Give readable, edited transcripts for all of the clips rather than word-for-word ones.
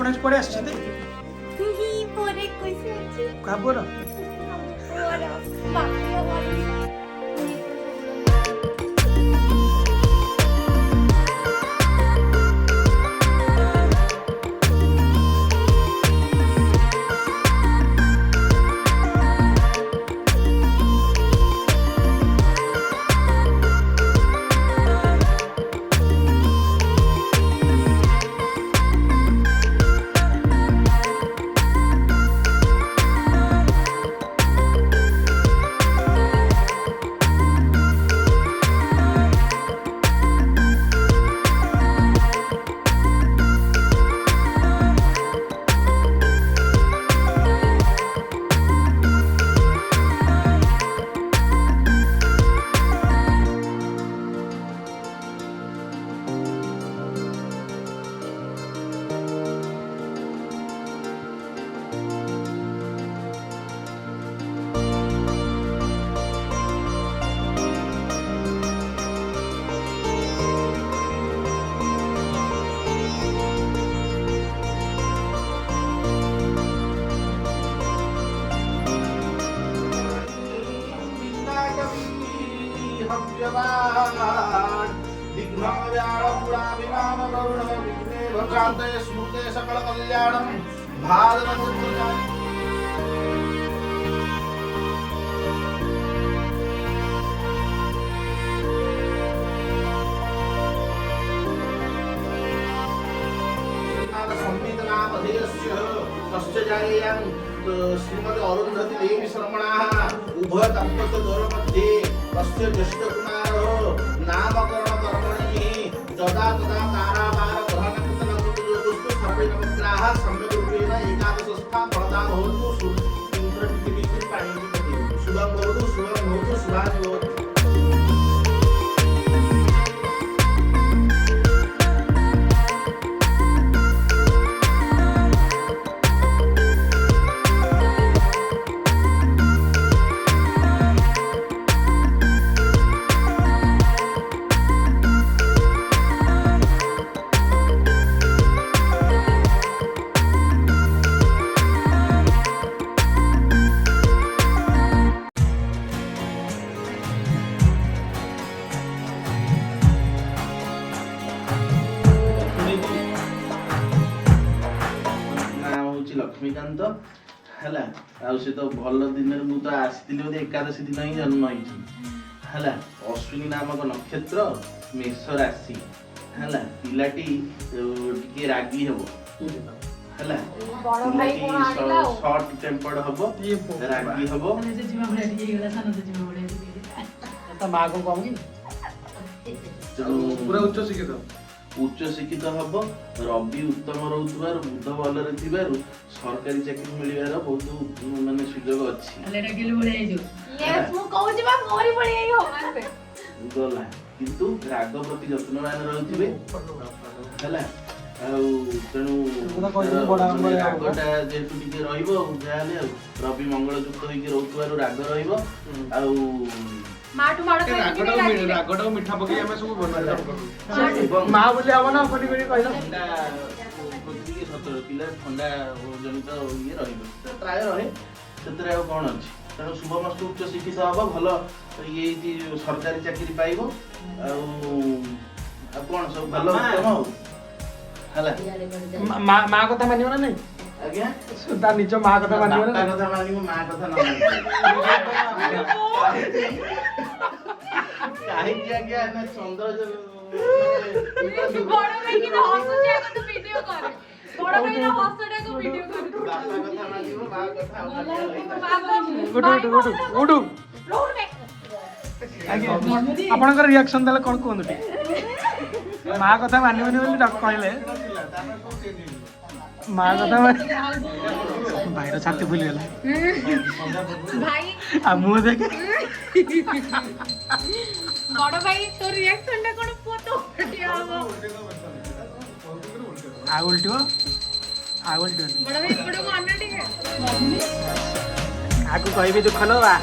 गणेश पड़े आछते पोरे कैसे अछि काबर पोरा बाकी वाली सकल कल्याणम भारत संहित नाम अधेयस्य तस्य जायेयं श्रीमती अरुंधति देवी शर्मणा उभय दंपत्य द्वय मध्ये तस्य ज्येष्ठ कुमारो नामकरण कर्मणि तदा तदा तारावार ग्रहण कृतनस्तु सर्वे नवग्रहाः सम्यक् रूपेण एकादशस्था फलदान भवतु इंद्रपृथ्वी पाणि शुभं भवतु शुभानि भवतु। लक्ष्मीकांत हैला से तो भल दिन मु तो आसी बोधे एकादशी दिन ही जन्म है अश्विनी नामक नक्षत्र मेष राशि है पिलाटी टिके रागी हम शॉर्ट टेम्पर्ड हम रागी हम पूरा उच्च शिक्षित हम रवि उत्तम रोथुबार बुध भलरे थिबारु सरकारी चाकरी मिलिबार बहुत माने सुयोग अछि अलेटा गेलु बळे आइजो यस मु कहू जे बा मोरी बळे आइ हो मानबे गला किंतु राग प्रति जत्नवान रहथिबे हला रागटा जेतु टिके रहिबो जाले रवि मंगल युक्त होइके रोथुबारु राग रहिबो माटू माडो रागटा मिठा पके हम सब बना मा बोले आवना कोनी कोनी कहला पृथ्वी सतर पिला ठंडा जनित ये रहिबो प्राय रहे सेतरे आ कोन अछि तेणु शुभमस्तु उच्च शिक्षित हबो भल ये सरकारी चाकरी पाइबो आ कोन सब भल उत्तम हो हला मा कथा मानियो ना नहीं आज्ञा सुधा निज मा कथा मानियो ना कथा मानियो मा कथा न काहे आज्ञा ना चंद्र बड़ भाई की हंस जाए तो वीडियो करे बड़ भाई ना हंसडे को वीडियो करे बापा कथा मानियो मा कथा उडू उडू रोड में आपनकर रिएक्शन देले कोन कोन मा कथा मानियोनी बोली डक कहले मा कथा भाई रो छाती फुली गेला भाई आ मुंह देख बड़ भाई तो रिएक्शन टा कोन फोटो हटियाबो आ उल्टियो बड़ भाई बड़ को अन्ना ठीक है आगु कहबे दुख लो बा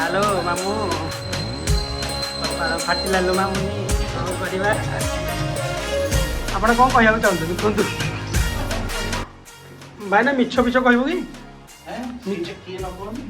हेलो मामू फाटी लालो मामू कौन करवा आपण कौन कहवा चाहते कहतु ଭାଇନା ମିଛ ପିଛ କହିବୁ କି? କିଏ ନ କହନ୍ତି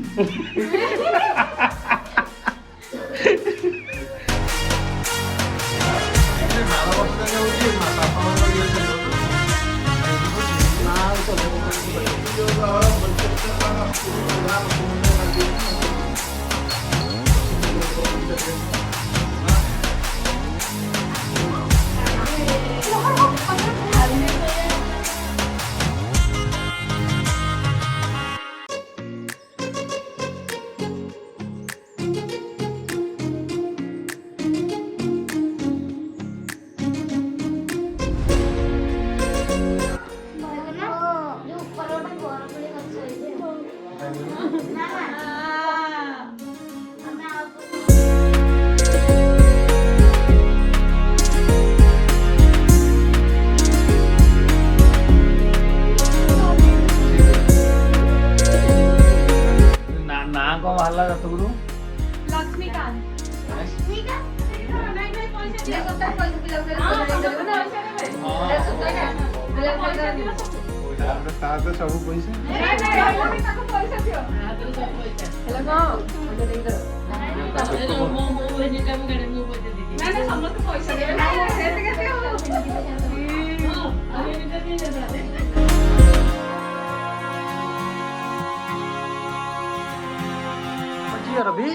ସବୁ ପଇସା रवि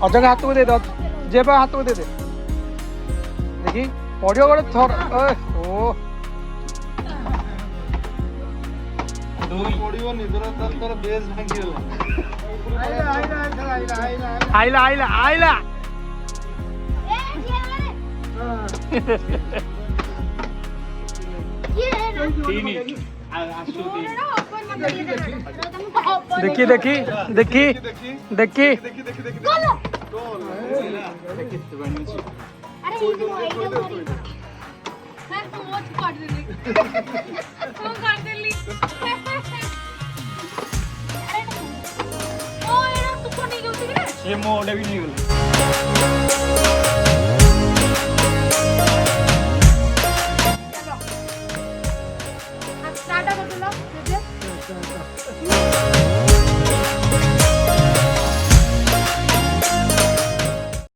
अजय हाथ को दे दो जे हाथ को दे दे देखी पड़ियो गोटे थर ओ आइला आइला आइला देखी देखी देखी देखी ये मोड़े भी नहीं गले स्टार्ट कर दो